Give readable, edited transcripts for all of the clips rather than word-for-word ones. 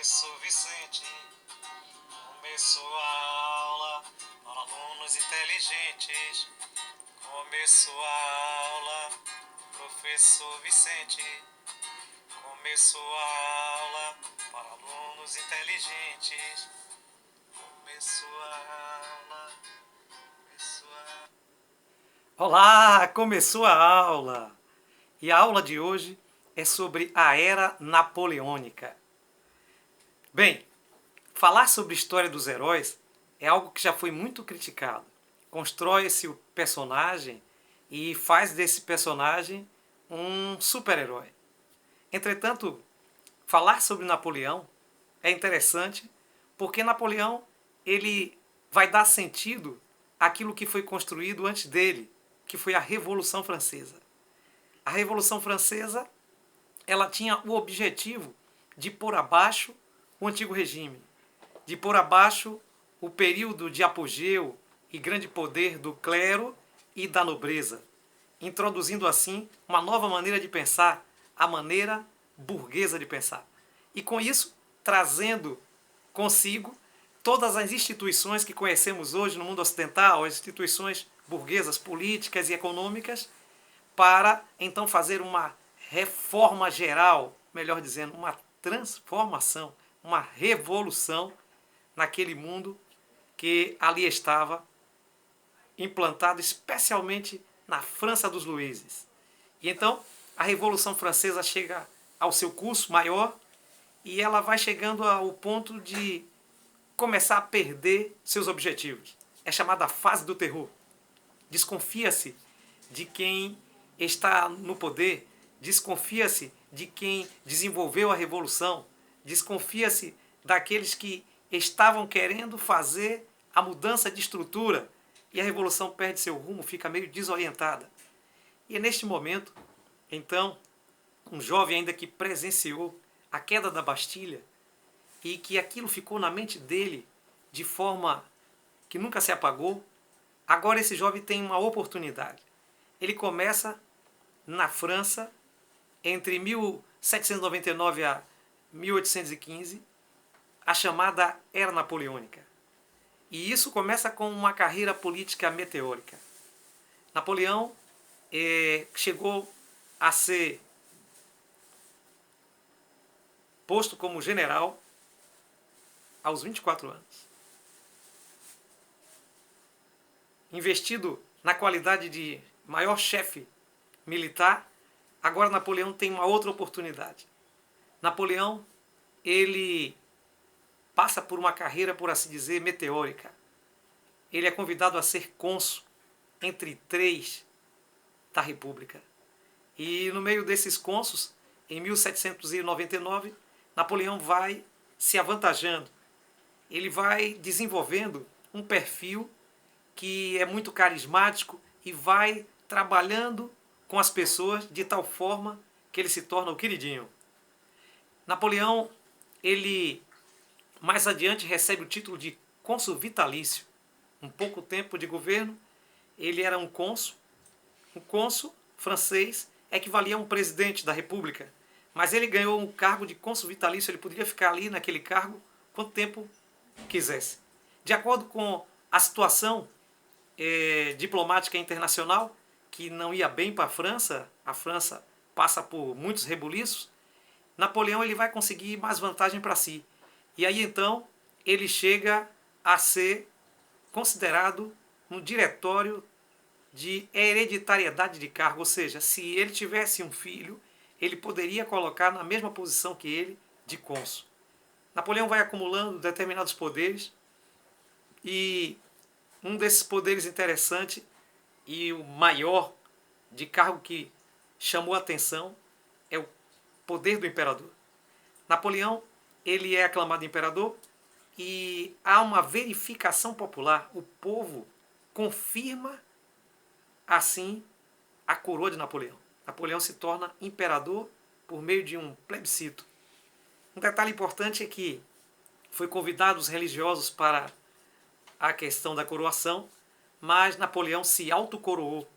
professor Vicente. Começou a aula para alunos inteligentes. Começou a aula, professor Vicente. Começou a aula para alunos inteligentes. Começou a aula, começou a... Olá, começou a aula! E a aula de hoje é sobre a Era Napoleônica. Bem, falar sobre a história dos heróis é algo que já foi muito criticado. Constrói-se o personagem e faz desse personagem um super-herói. Entretanto, falar sobre Napoleão é interessante porque Napoleão ele vai dar sentido àquilo que foi construído antes dele, que foi a Revolução Francesa. A Revolução Francesa ela tinha o objetivo de pôr abaixo o antigo regime, de pôr abaixo o período de apogeu e grande poder do clero e da nobreza, introduzindo assim uma nova maneira de pensar, a maneira burguesa de pensar. E com isso, trazendo consigo todas as instituições que conhecemos hoje no mundo ocidental, as instituições burguesas, políticas e econômicas, para então fazer uma reforma geral, melhor dizendo, uma transformação, uma revolução naquele mundo que ali estava implantado especialmente na França dos Luizes. E então a Revolução Francesa chega ao seu curso maior e ela vai chegando ao ponto de começar a perder seus objetivos. É chamada fase do terror. Desconfia-se de quem está no poder, desconfia-se de quem desenvolveu a revolução, desconfia-se daqueles que estavam querendo fazer a mudança de estrutura e a revolução perde seu rumo, fica meio desorientada. E é neste momento, então, um jovem ainda que presenciou a queda da Bastilha e que aquilo ficou na mente dele de forma que nunca se apagou, agora esse jovem tem uma oportunidade. Ele começa na França entre 1799 a 1815, a chamada Era Napoleônica. E isso começa com uma carreira política meteórica. Napoleão chegou a ser posto como general aos 24 anos. Investido na qualidade de maior chefe militar, agora Napoleão tem uma outra oportunidade. Napoleão, ele passa por uma carreira, por assim dizer, meteórica. Ele é convidado a ser cônsul entre 3 da República. E no meio desses cônsuls, em 1799, Napoleão vai se avantajando. Ele vai desenvolvendo um perfil que é muito carismático e vai trabalhando com as pessoas de tal forma que ele se torna o queridinho. Napoleão, ele mais adiante recebe o título de cônsul vitalício. Um pouco tempo de governo, ele era um cônsul. Um cônsul francês equivalia a um presidente da república, mas ele ganhou um cargo de cônsul vitalício, ele poderia ficar ali naquele cargo quanto tempo quisesse. De acordo com a situação diplomática internacional, que não ia bem para a França passa por muitos rebuliços, Napoleão ele vai conseguir mais vantagem para si. E aí então ele chega a ser considerado no diretório de hereditariedade de cargo, ou seja, se ele tivesse um filho, ele poderia colocar na mesma posição que ele de cônsul. Napoleão vai acumulando determinados poderes e um desses poderes interessante e o maior de cargo que chamou a atenção é o poder do imperador. Napoleão, ele é aclamado imperador e há uma verificação popular. O povo confirma assim a coroa de Napoleão. Napoleão se torna imperador por meio de um plebiscito. Um detalhe importante é que foi convidado os religiosos para a questão da coroação, mas Napoleão se autocoroou,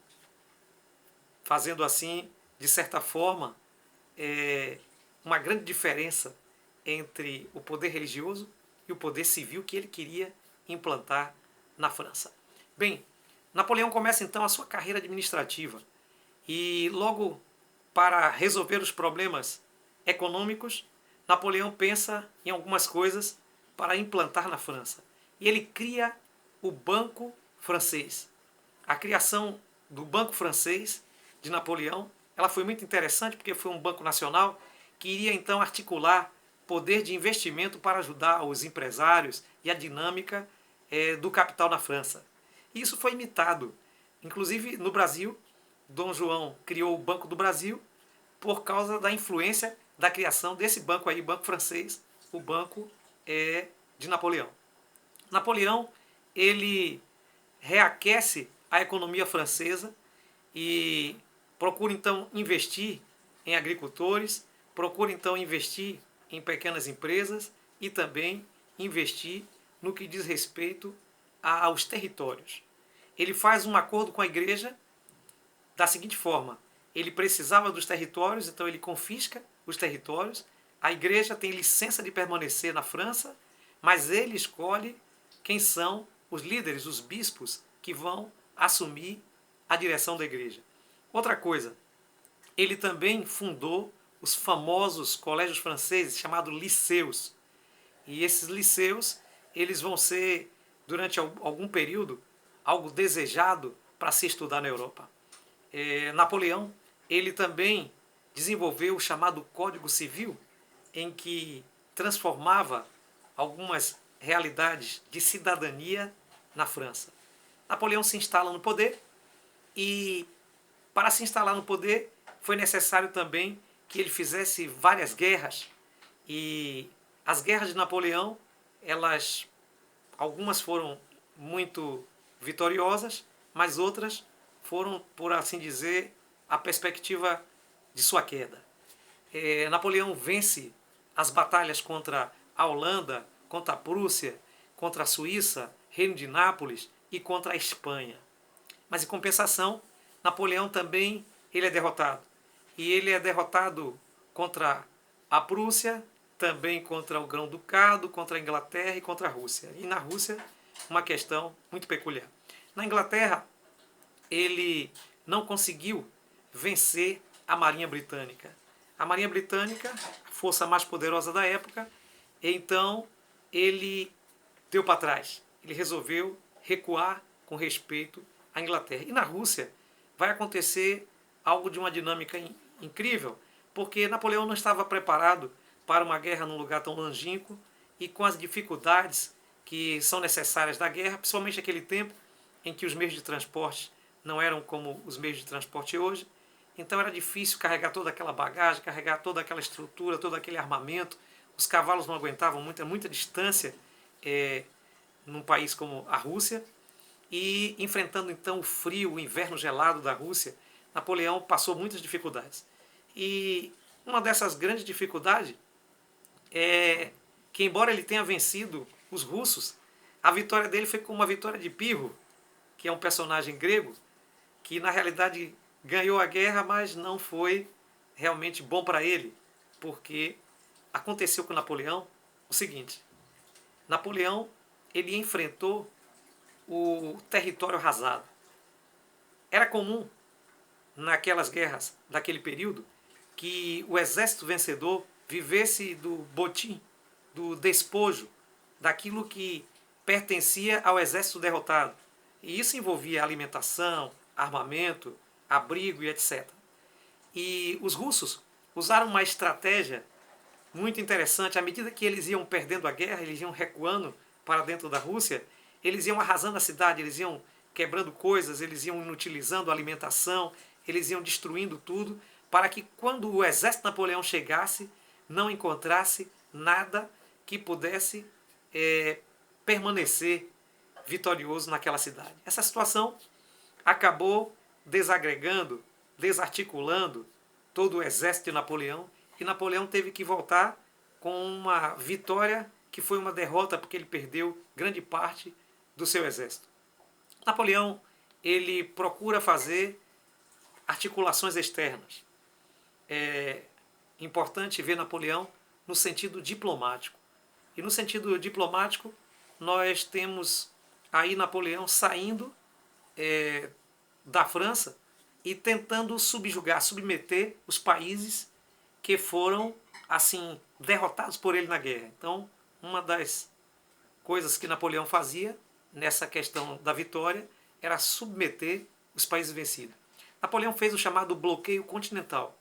fazendo assim, de certa forma, uma grande diferença entre o poder religioso e o poder civil que ele queria implantar na França. Bem, Napoleão começa então a sua carreira administrativa e logo para resolver os problemas econômicos, Napoleão pensa em algumas coisas para implantar na França. E ele cria o Banco Francês. A criação do Banco Francês de Napoleão, ela foi muito interessante porque foi um banco nacional que iria então articular poder de investimento para ajudar os empresários e a dinâmica do capital na França. E isso foi imitado. Inclusive no Brasil, Dom João criou o Banco do Brasil por causa da influência da criação desse banco aí, Banco Francês, o banco de Napoleão. Napoleão, ele reaquece a economia francesa e procura então investir em agricultores, procura então investir em pequenas empresas e também investir no que diz respeito aos territórios. Ele faz um acordo com a igreja da seguinte forma: ele precisava dos territórios, então ele confisca os territórios, a igreja tem licença de permanecer na França, mas ele escolhe quem são os líderes, os bispos, que vão assumir a direção da igreja. Outra coisa, ele também fundou os famosos colégios franceses chamados liceus. E esses liceus, eles vão ser, durante algum período, algo desejado para se estudar na Europa. Napoleão, ele também desenvolveu o chamado Código Civil, em que transformava algumas realidades de cidadania na França. Napoleão se instala no poder e, para se instalar no poder, foi necessário também que ele fizesse várias guerras. E as guerras de Napoleão, algumas foram muito vitoriosas, mas outras foram, por assim dizer, a perspectiva de sua queda. Napoleão vence as batalhas contra a Holanda, contra a Prússia, contra a Suíça, Reino de Nápoles e contra a Espanha. Mas, em compensação, Napoleão também ele é derrotado. E ele é derrotado contra a Prússia, também contra o Grão-Ducado, contra a Inglaterra e contra a Rússia. E na Rússia, uma questão muito peculiar. Na Inglaterra, ele não conseguiu vencer a Marinha Britânica. A Marinha Britânica, a força mais poderosa da época, então ele deu para trás. Ele resolveu recuar com respeito à Inglaterra. E na Rússia vai acontecer algo de uma dinâmica incrível, porque Napoleão não estava preparado para uma guerra num lugar tão longínquo e com as dificuldades que são necessárias da guerra, principalmente naquele tempo em que os meios de transporte não eram como os meios de transporte hoje. Então era difícil carregar toda aquela bagagem, carregar toda aquela estrutura, todo aquele armamento. Os cavalos não aguentavam muita distância num país como a Rússia. E enfrentando então o frio, o inverno gelado da Rússia, Napoleão passou muitas dificuldades. E uma dessas grandes dificuldades é que, embora ele tenha vencido os russos, a vitória dele foi como uma vitória de Pirro, que é um personagem grego, que na realidade ganhou a guerra, mas não foi realmente bom para ele, porque aconteceu com Napoleão o seguinte: Napoleão ele enfrentou o território arrasado. Era comum naquelas guerras daquele período que o exército vencedor vivesse do botim, do despojo, daquilo que pertencia ao exército derrotado. E isso envolvia alimentação, armamento, abrigo e etc. E os russos usaram uma estratégia muito interessante. À medida que eles iam perdendo a guerra, eles iam recuando para dentro da Rússia, eles iam arrasando a cidade, eles iam quebrando coisas, eles iam inutilizando a alimentação, eles iam destruindo tudo, para que quando o exército de Napoleão chegasse, não encontrasse nada que pudesse permanecer vitorioso naquela cidade. Essa situação acabou desagregando, desarticulando todo o exército de Napoleão, e Napoleão teve que voltar com uma vitória que foi uma derrota, porque ele perdeu grande parte do seu exército. Napoleão ele procura fazer articulações externas. É importante ver Napoleão no sentido diplomático. E no sentido diplomático, nós temos aí Napoleão saindo da França e tentando subjugar, submeter os países que foram assim derrotados por ele na guerra. Então, uma das coisas que Napoleão fazia nessa questão da vitória era submeter os países vencidos. Napoleão fez o chamado bloqueio continental.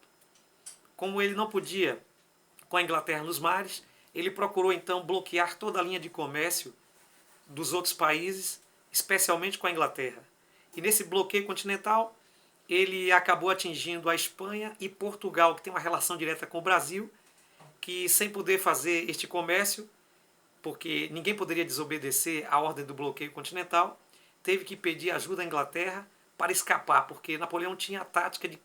Como ele não podia com a Inglaterra nos mares, ele procurou então bloquear toda a linha de comércio dos outros países, especialmente com a Inglaterra. E nesse bloqueio continental, ele acabou atingindo a Espanha e Portugal, que tem uma relação direta com o Brasil, que sem poder fazer este comércio, porque ninguém poderia desobedecer à ordem do bloqueio continental, teve que pedir ajuda à Inglaterra para escapar, porque Napoleão tinha a tática de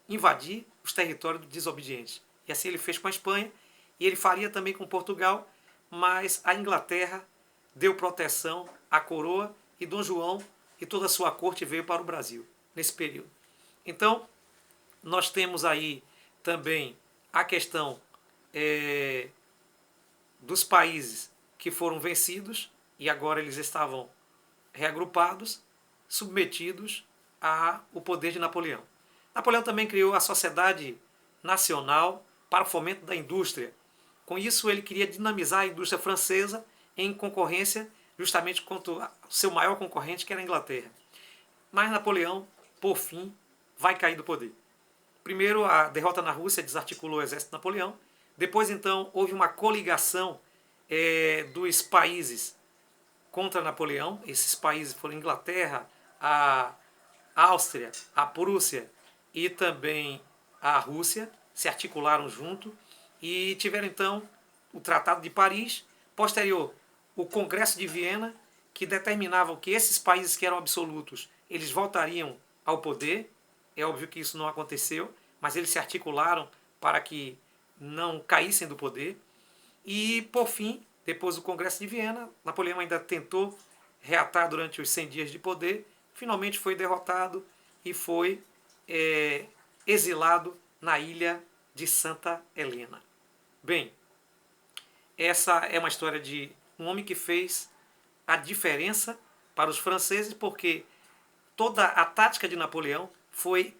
invadir os territórios dos desobedientes. E assim ele fez com a Espanha, e ele faria também com Portugal, mas a Inglaterra deu proteção à coroa e Dom João e toda a sua corte veio para o Brasil nesse período. Então, nós temos aí também a questão dos países que foram vencidos e agora eles estavam reagrupados, submetidos ao poder de Napoleão. Napoleão também criou a Sociedade Nacional para o Fomento da Indústria. Com isso, ele queria dinamizar a indústria francesa em concorrência justamente contra o seu maior concorrente, que era a Inglaterra. Mas Napoleão, por fim, vai cair do poder. Primeiro, a derrota na Rússia desarticulou o exército de Napoleão. Depois, então, houve uma coligação dos países contra Napoleão. Esses países foram a Inglaterra, a Áustria, a Prússia e também a Rússia, se articularam junto e tiveram, então, o Tratado de Paris. Posterior, o Congresso de Viena, que determinava que esses países que eram absolutos, eles voltariam ao poder. É óbvio que isso não aconteceu, mas eles se articularam para que não caíssem do poder. E, por fim, depois do Congresso de Viena, Napoleão ainda tentou reatar durante os 100 dias de poder, finalmente foi derrotado e foi exilado na ilha de Santa Helena. Bem, essa é uma história de um homem que fez a diferença para os franceses, porque toda a tática de Napoleão foi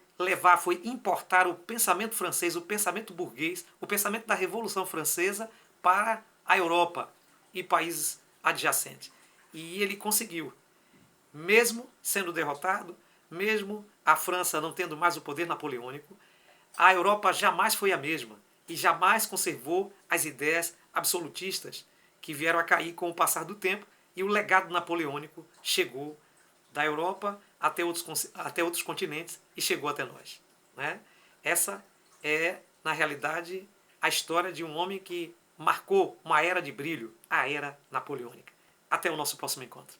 importar o pensamento francês, o pensamento burguês, o pensamento da Revolução Francesa para a Europa e países adjacentes. E ele conseguiu. Mesmo sendo derrotado, mesmo a França não tendo mais o poder napoleônico, a Europa jamais foi a mesma e jamais conservou as ideias absolutistas que vieram a cair com o passar do tempo, e o legado napoleônico chegou da Europa até outros continentes e chegou até nós. Né? Essa é, na realidade, a história de um homem que marcou uma era de brilho, a era napoleônica. Até o nosso próximo encontro.